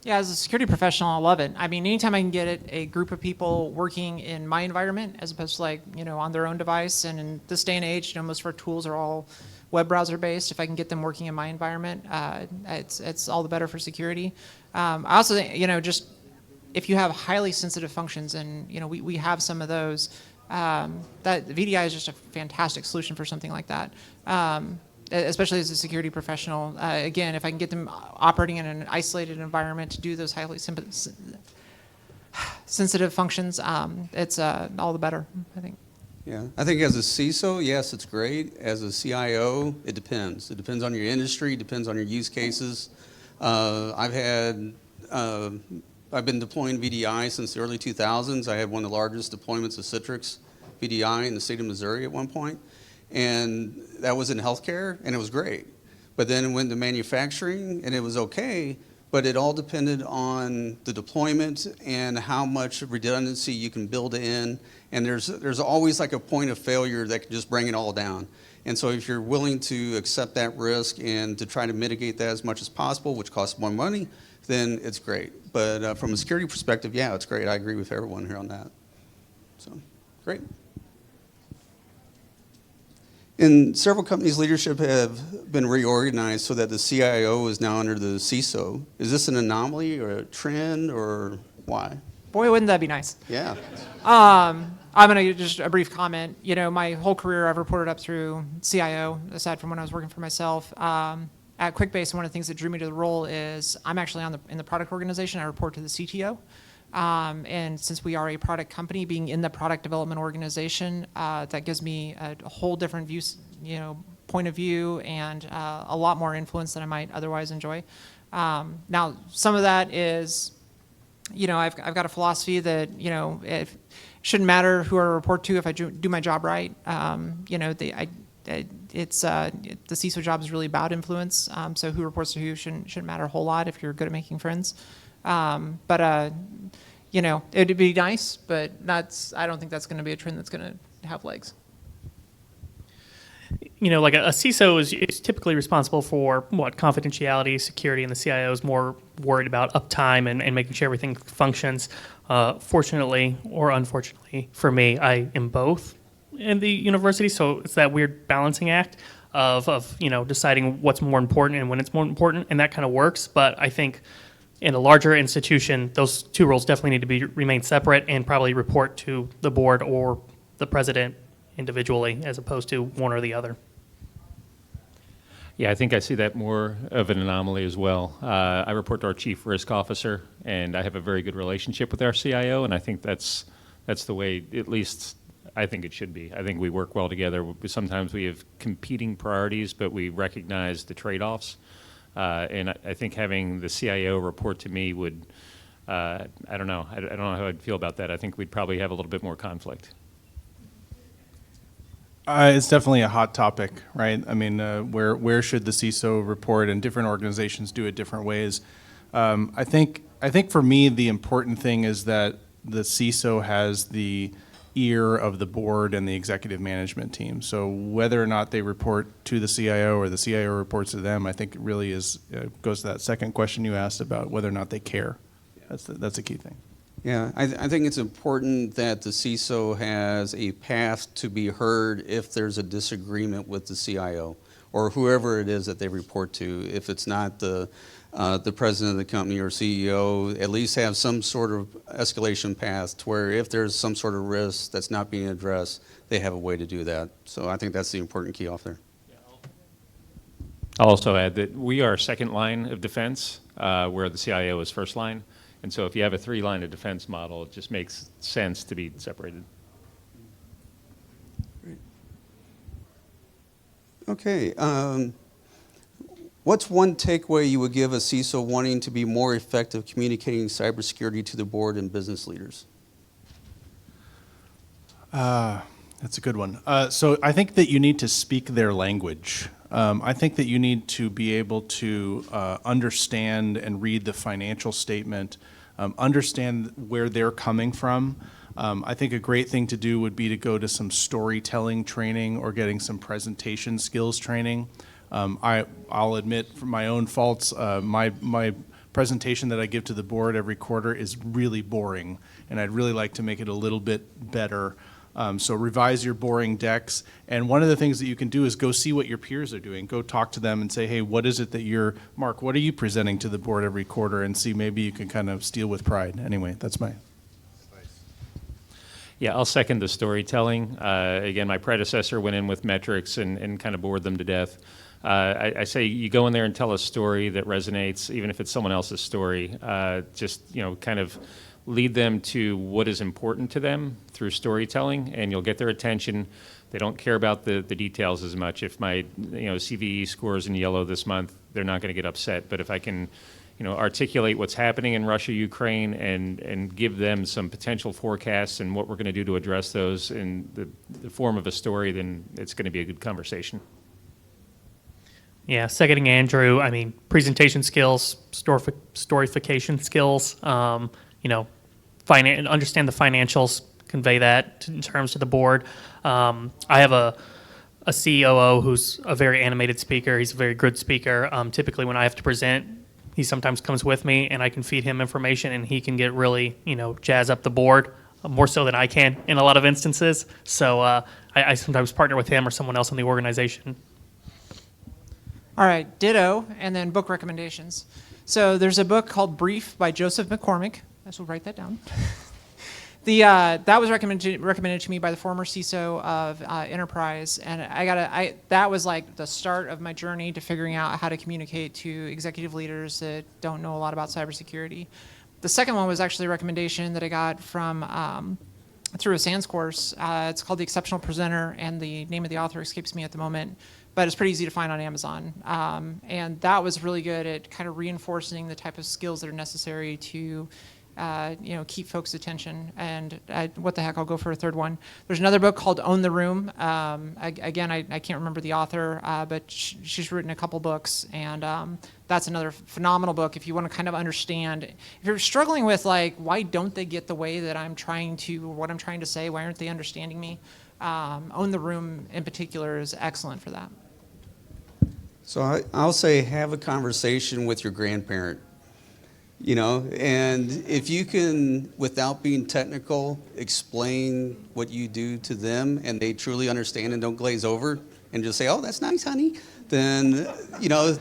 Yeah, as a security professional, I love it. I mean, anytime I can get a group of people working in my environment as opposed to on their own device, and in this day and age, most of our tools are all web browser based. If I can get them working in my environment, it's all the better for security. I also think, just if you have highly sensitive functions, and we have some of those, that VDI is just a fantastic solution for something like that. Especially as a security professional. Again, if I can get them operating in an isolated environment to do those highly sensitive functions, it's all the better, I think. Yeah, I think as a CISO, yes, it's great. As a CIO, it depends. It depends on your industry, depends on your use cases. I've been deploying VDI since the early 2000s. I had one of the largest deployments of Citrix VDI in the state of Missouri at one point. And that was in healthcare, and it was great. But then it went to manufacturing, and it was okay, but it all depended on the deployment and how much redundancy you can build in. And there's always like a point of failure that can just bring it all down. And so if you're willing to accept that risk and to try to mitigate that as much as possible, which costs more money, then it's great. But from a security perspective, yeah, it's great. I agree with everyone here on that. So, great. In several companies, leadership have been reorganized so that the CIO is now under the CISO. Is this an anomaly or a trend, or why? Boy, wouldn't that be nice? Yeah. I'm going to just a brief comment. You know, my whole career I've reported up through CIO, aside from when I was working for myself. At Quickbase, one of the things that drew me to the role is I'm actually in the product organization. I report to the CTO. And since we are a product company, being in the product development organization, that gives me a whole different point of view and a lot more influence than I might otherwise enjoy. Now, some of that is, I've got a philosophy that, it shouldn't matter who I report to if I do my job right. The CISO job is really about influence. So who reports to who shouldn't matter a whole lot if you're good at making friends. It'd be nice, but I don't think that's going to be a trend that's going to have legs. Like a CISO is typically responsible for confidentiality, security, and the CIO is more worried about uptime and making sure everything functions. Fortunately or unfortunately for me, I am both in the university, so it's that weird balancing act of deciding what's more important and when it's more important, and that kind of works. But I think in a larger institution, those two roles definitely need to remain separate and probably report to the board or the president individually as opposed to one or the other. Yeah, I think I see that more of an anomaly as well. I report to our chief risk officer, and I have a very good relationship with our CIO, and I think that's the way, at least I think it should be. I think we work well together. Sometimes we have competing priorities, but we recognize the trade-offs. And I think having the CIO report to me would, I don't know. I don't know how I'd feel about that. I think we'd probably have a little bit more conflict. It's definitely a hot topic, right? I mean, where should the CISO report? And different organizations do it different ways. I think for me, the important thing is that the CISO has the ear of the board and the executive management team. So whether or not they report to the CIO or the CIO reports to them, I think it really goes to that second question you asked about whether or not they care. That's a key thing. Yeah, I think it's important that the CISO has a path to be heard if there's a disagreement with the CIO or whoever it is that they report to. If it's not the president of the company or CEO, at least have some sort of escalation path to where if there's some sort of risk that's not being addressed, they have a way to do that. So I think that's the important key off there. I'll also add that we are second line of defense, where the CIO is first line. And so if you have a 3-line of defense model, it just makes sense to be separated. Okay. What's one takeaway you would give a CISO wanting to be more effective communicating cybersecurity to the board and business leaders? That's a good one. So I think that you need to speak their language. I think that you need to be able to understand and read the financial statement, understand where they're coming from. I think a great thing to do would be to go to some storytelling training or getting some presentation skills training. I'll admit from my own faults, my presentation that I give to the board every quarter is really boring, and I'd really like to make it a little bit better. So revise your boring decks. And one of the things that you can do is go see what your peers are doing. Go talk to them and say, hey, what is it that Marc, what are you presenting to the board every quarter? And see, maybe you can kind of steal with pride. Anyway, that's my advice. Yeah, I'll second the storytelling. Again, my predecessor went in with metrics and kind of bored them to death. I say you go in there and tell a story that resonates, even if it's someone else's story. Just, kind of lead them to what is important to them through storytelling, and you'll get their attention. They don't care about the details as much. If my CVE scores in yellow this month, they're not going to get upset. But if I can articulate what's happening in Russia, Ukraine, and give them some potential forecasts and what we're going to do to address those in the form of a story, then it's going to be a good conversation. Yeah, seconding Andrew, I mean, presentation skills, storyfication skills, understand the financials, convey that in terms to the board. I have a COO who's a very animated speaker. He's a very good speaker. Typically, when I have to present, he sometimes comes with me, and I can feed him information, and he can get really, jazz up the board. more so than I can in a lot of instances. So I sometimes partner with him or someone else in the organization. All right, ditto, and then book recommendations. So there's a book called Brief by Joseph McCormick. I will write that down. That was recommended to me by the former CISO of Enterprise, and that was like the start of my journey to figuring out how to communicate to executive leaders that don't know a lot about cybersecurity. The second one was actually a recommendation that I got from through a SANS course. It's called The Exceptional Presenter, and the name of the author escapes me at the moment, but it's pretty easy to find on Amazon. And that was really good at kind of reinforcing the type of skills that are necessary to keep folks' attention. And what the heck, I'll go for a third one. There's another book called Own the Room. I can't remember the author, but she's written a couple books, and that's another phenomenal book if you want to kind of understand. If you're struggling with, like, why don't they get the way that I'm trying to, or what I'm trying to say, why aren't they understanding me? Own the Room in particular is excellent for that. So I'll say have a conversation with your grandparent. And if you can, without being technical, explain what you do to them and they truly understand and don't glaze over and just say, oh, that's nice, honey, then,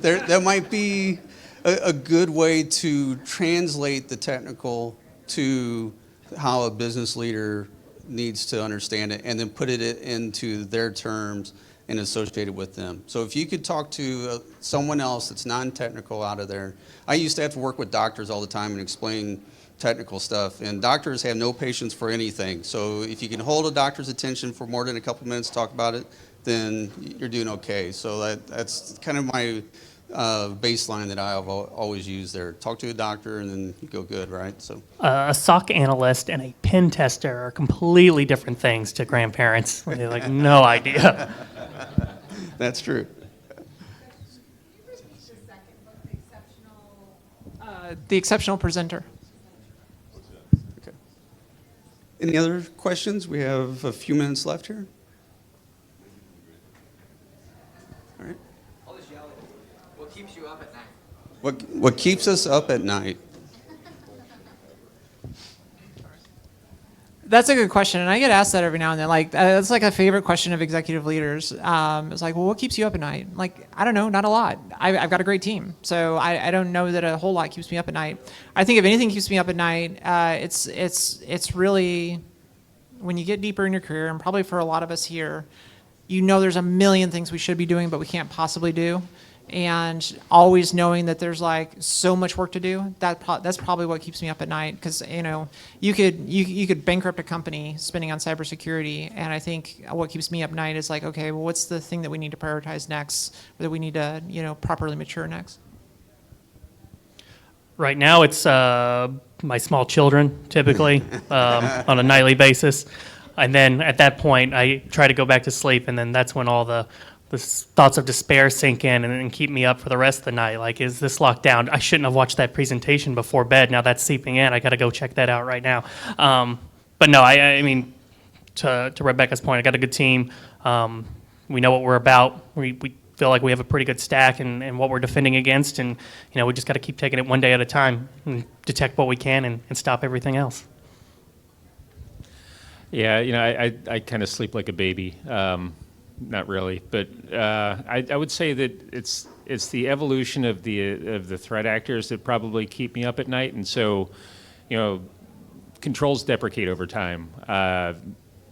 there might be a good way to translate the technical to how a business leader needs to understand it and then put it into their terms and associated with them. So if you could talk to someone else that's non-technical out of there. I used to have to work with doctors all the time and explain technical stuff, and doctors have no patience for anything. So if you can hold a doctor's attention for more than a couple minutes to talk about it, then you're doing okay. So that's kind of my baseline that I've always used there. Talk to a doctor and then you go good, right? So A SOC analyst and a pen tester are completely different things to grandparents. They're like, no idea. that's true. The Exceptional Presenter. Okay. Any other questions? We have a few minutes left here. All right. I'll just yell at you. What keeps you up at night? What keeps us up at night? That's a good question, and I get asked that every now and then. Like, that's like a favorite question of executive leaders. It's like, well, what keeps you up at night? Like, I don't know, not a lot. I've got a great team, so I don't know that a whole lot keeps me up at night. I think if anything keeps me up at night, it's really when you get deeper in your career, and probably for a lot of us here, there's a million things we should be doing, but we can't possibly do. And always knowing that there's like so much work to do, that's probably what keeps me up at night. Because you could bankrupt a company spending on cybersecurity, and I think what keeps me up at night is like, okay, well, what's the thing that we need to prioritize next, or that we need to properly mature next? Right now, it's my small children, typically, on a nightly basis. And then at that point, I try to go back to sleep, and then that's when all the thoughts of despair sink in and keep me up for the rest of the night. Like, is this locked down? I shouldn't have watched that presentation before bed. Now that's seeping in. I got to go check that out right now. But no, I mean, to Rebecca's point, I got a good team. We know what we're about. We feel like we have a pretty good stack and what we're defending against. And, we just got to keep taking it one day at a time and detect what we can and stop everything else. Yeah, I kind of sleep like a baby. Not really, but I would say that it's the evolution of the threat actors that probably keep me up at night, and so, controls deprecate over time.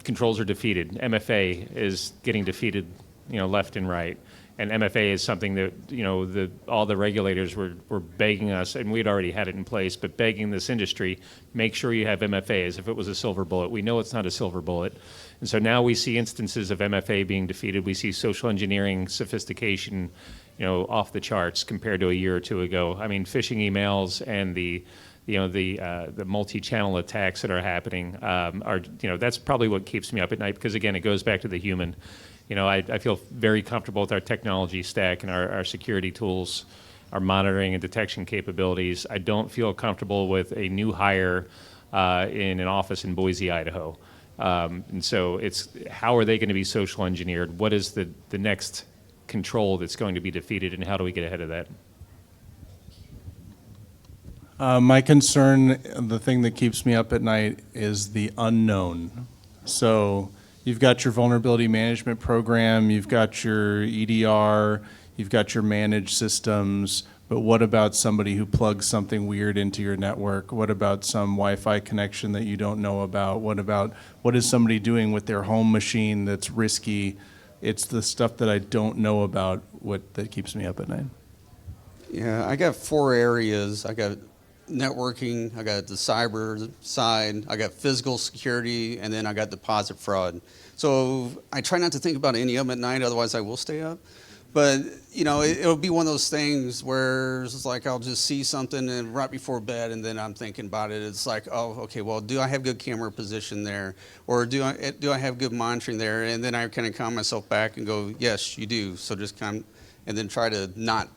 Controls are defeated. MFA is getting defeated, left and right, and MFA is something that all the regulators were begging us, and we'd already had it in place, but begging this industry, make sure you have MFA as if it was a silver bullet. We know it's not a silver bullet. And so now we see instances of MFA being defeated. We see social engineering sophistication, off the charts compared to a year or two ago. I mean, phishing emails and the multi-channel attacks that are happening are, that's probably what keeps me up at night because, again, it goes back to the human. I feel very comfortable with our technology stack and our security tools, our monitoring and detection capabilities. I don't feel comfortable with a new hire in an office in Boise, Idaho. And so it's how are they going to be social engineered? What is the next control that's going to be defeated, and how do we get ahead of that? My concern, the thing that keeps me up at night, is the unknown. So you've got your vulnerability management program, you've got your EDR, you've got your managed systems, but what about somebody who plugs something weird into your network? What about some Wi-Fi connection that you don't know about? What is somebody doing with their home machine that's risky? It's the stuff that I don't know about that keeps me up at night. Yeah, I got 4 areas. I got networking, I got the cyber side, I got physical security, and then I got deposit fraud. So I try not to think about any of them at night, otherwise I will stay up. But, you know, it'll be one of those things where it's like I'll just see something and right before bed, and then I'm thinking about it. It's like, oh, okay, well, do I have good camera position there? Or do I have good monitoring there? And then I kind of calm myself back and go, yes, you do. So just kind of, and then try to not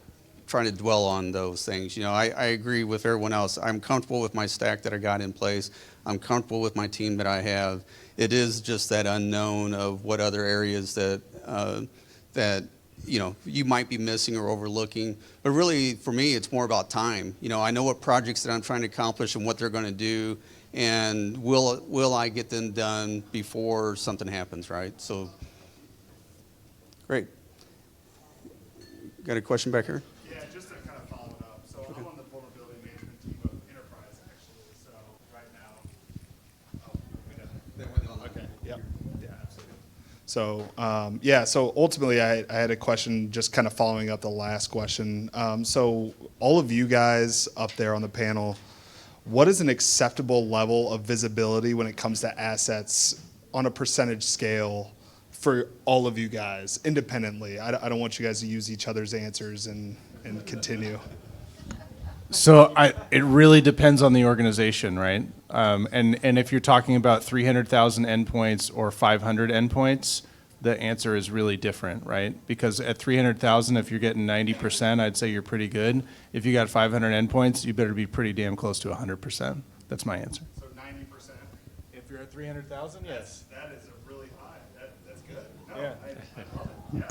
trying to dwell on those things. You know, I agree with everyone else. I'm comfortable with my stack that I got in place. I'm comfortable with my team that I have. It is just that unknown of what other areas that you know, you might be missing or overlooking. But really, for me, it's more about time. You know, I know what projects that I'm trying to accomplish and what they're going to do, and will I get them done before something happens, right? So, great. Got a question back here? Yeah, just to kind of follow it up. So I'm on the vulnerability management team of Enterprise, actually. So right now, okay, yep, yeah, absolutely. So so ultimately, I had a question, just kind of following up the last question. So all of you guys up there on the panel, what is an acceptable level of visibility when it comes to assets on a percentage scale for all of you guys independently? I don't want you guys to use each other's answers and continue. So it really depends on the organization, right? And if you're talking about 300,000 endpoints or 500 endpoints, the answer is really different, right? Because at 300,000, if you're getting 90%, I'd say you're pretty good. If you got 500 endpoints, you better be pretty damn close to 100%. That's my answer. So 90%? If you're at 300,000, yes. That is a really high. That's good. No, yeah. I love it. Yeah.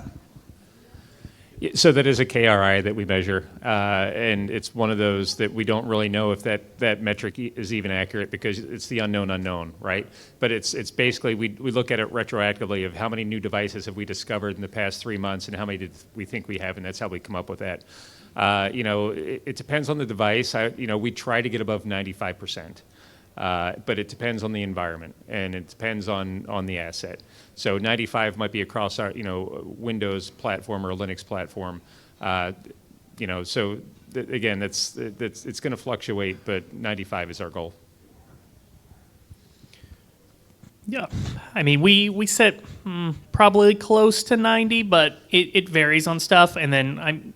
So that is a KRI that we measure, and it's one of those that we don't really know if that metric is even accurate because it's the unknown, right? But it's basically, we look at it retroactively of how many new devices have we discovered in the past 3 months and how many did we think we have, and that's how we come up with that. You know, it depends on the device. You know, we try to get above 95%. But it depends on the environment and it depends on the asset. So 95 might be across our, you know, Windows platform or Linux platform. You know, so again, it's going to fluctuate, but 95 is our goal. Yeah, I mean, we set probably close to 90, but it varies on stuff, and then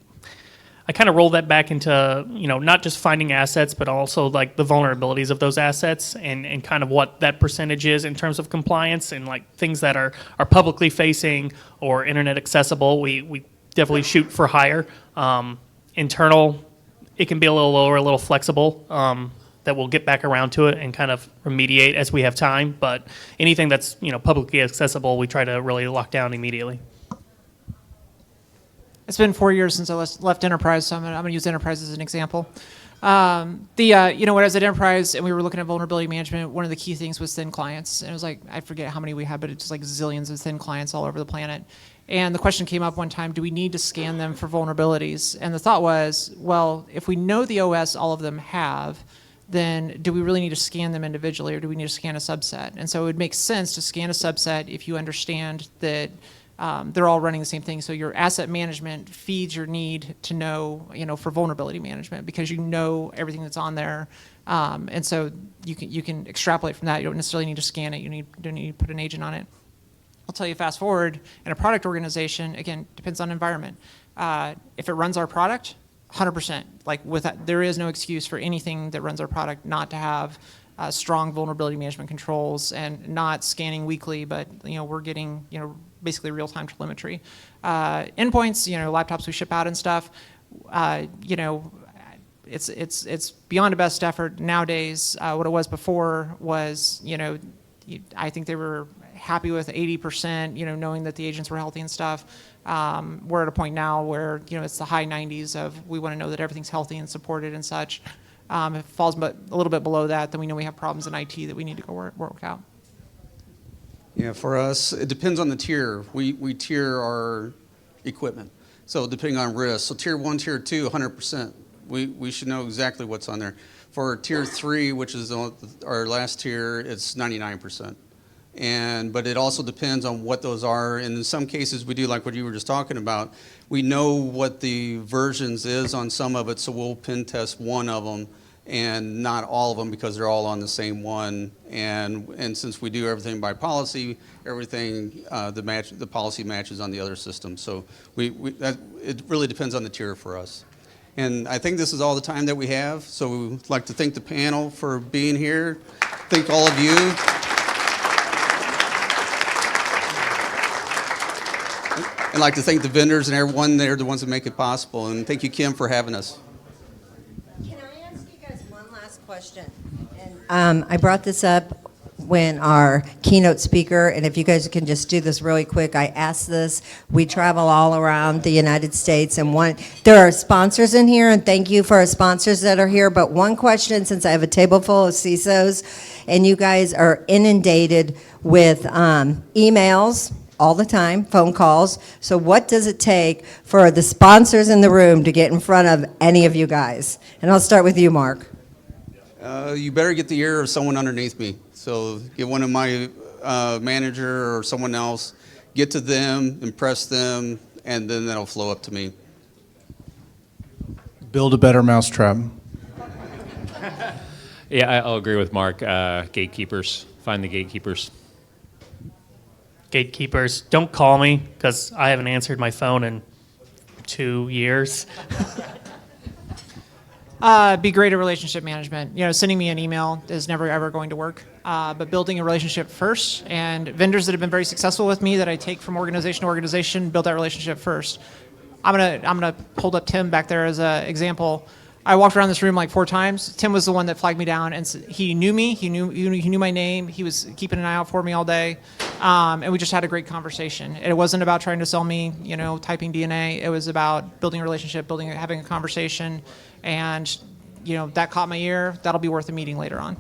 I kind of roll that back into, you know, not just finding assets, but also like the vulnerabilities of those assets and kind of what that percentage is in terms of compliance and like things that are publicly facing or internet accessible. We definitely shoot for higher. Internal, it can be a little lower, a little flexible. That we'll get back around to it and kind of remediate as we have time. But anything that's, you know, publicly accessible, we try to really lock down immediately. It's been 4 years since I left Enterprise, so I'm going to use Enterprise as an example. You know, when I was at Enterprise and we were looking at vulnerability management, one of the key things was thin clients. And it was like, I forget how many we had, but it's like zillions of thin clients all over the planet. And the question came up one time, do we need to scan them for vulnerabilities? And the thought was, well, if we know the OS all of them have, then do we really need to scan them individually or do we need to scan a subset? And so it would make sense to scan a subset if you understand that they're all running the same thing. So your asset management feeds your need to know, you know, for vulnerability management because you know everything that's on there. And so you can extrapolate from that. You don't necessarily need to scan it. You don't need to put an agent on it. I'll tell you, fast forward, in a product organization, again, depends on environment. If it runs our product, 100%. Like with that, there is no excuse for anything that runs our product not to have strong vulnerability management controls and not scanning weekly, but you know we're getting basically real-time telemetry. Endpoints, laptops we ship out and stuff. It's beyond a best effort nowadays. What it was before was I think they were happy with 80%, knowing that the agents were healthy and stuff. We're at a point now where it's the high 90s of we want to know that everything's healthy and supported and such. If it falls a little bit below that, then we know we have problems in IT that we need to go work out. Yeah, for us, it depends on the tier. We tier our equipment. So depending on risk. So tier 1, tier 2, 100%. We should know exactly what's on there. For tier 3, which is our last tier, it's 99%. But it also depends on what those are. And in some cases, we do like what you were just talking about. We know what the versions is on some of it, so we'll pen test one of them and not all of them because they're all on the same one. And since we do everything by policy, everything the policy matches on the other system. So it really depends on the tier for us. And I think this is all the time that we have. So we'd like to thank the panel for being here. Thank all of you. I'd like to thank the vendors and everyone. They're the ones that make it possible. And thank you, Kim, for having us. Can I ask you guys one last question? And, I brought this up when our keynote speaker, and if you guys can just do this really quick, I asked this. We travel all around the United States, and there are sponsors in here, and thank you for our sponsors that are here, but one question, since I have a table full of CISOs, and you guys are inundated with emails all the time, phone calls, so what does it take for the sponsors in the room to get in front of any of you guys? And I'll start with you, Mark. You better get the ear of someone underneath me. So get one of my manager or someone else, get to them, impress them, and then that'll flow up to me. Build a better mousetrap. Yeah, I'll agree with Mark. Gatekeepers. Find the gatekeepers. Gatekeepers, don't call me because I haven't answered my phone in 2 years. Be great at relationship management. Sending me an email is never ever going to work. But building a relationship first, and vendors that have been very successful with me that I take from organization to organization, build that relationship first. I'm gonna hold up Tim back there as an example. I walked around this room like 4 times. Tim was the one that flagged me down, and he knew me. He knew my name. He was keeping an eye out for me all day, and we just had a great conversation. It wasn't about trying to sell me, typing DNA. It was about building a relationship, having a conversation, and that caught my ear. That'll be worth a meeting later on.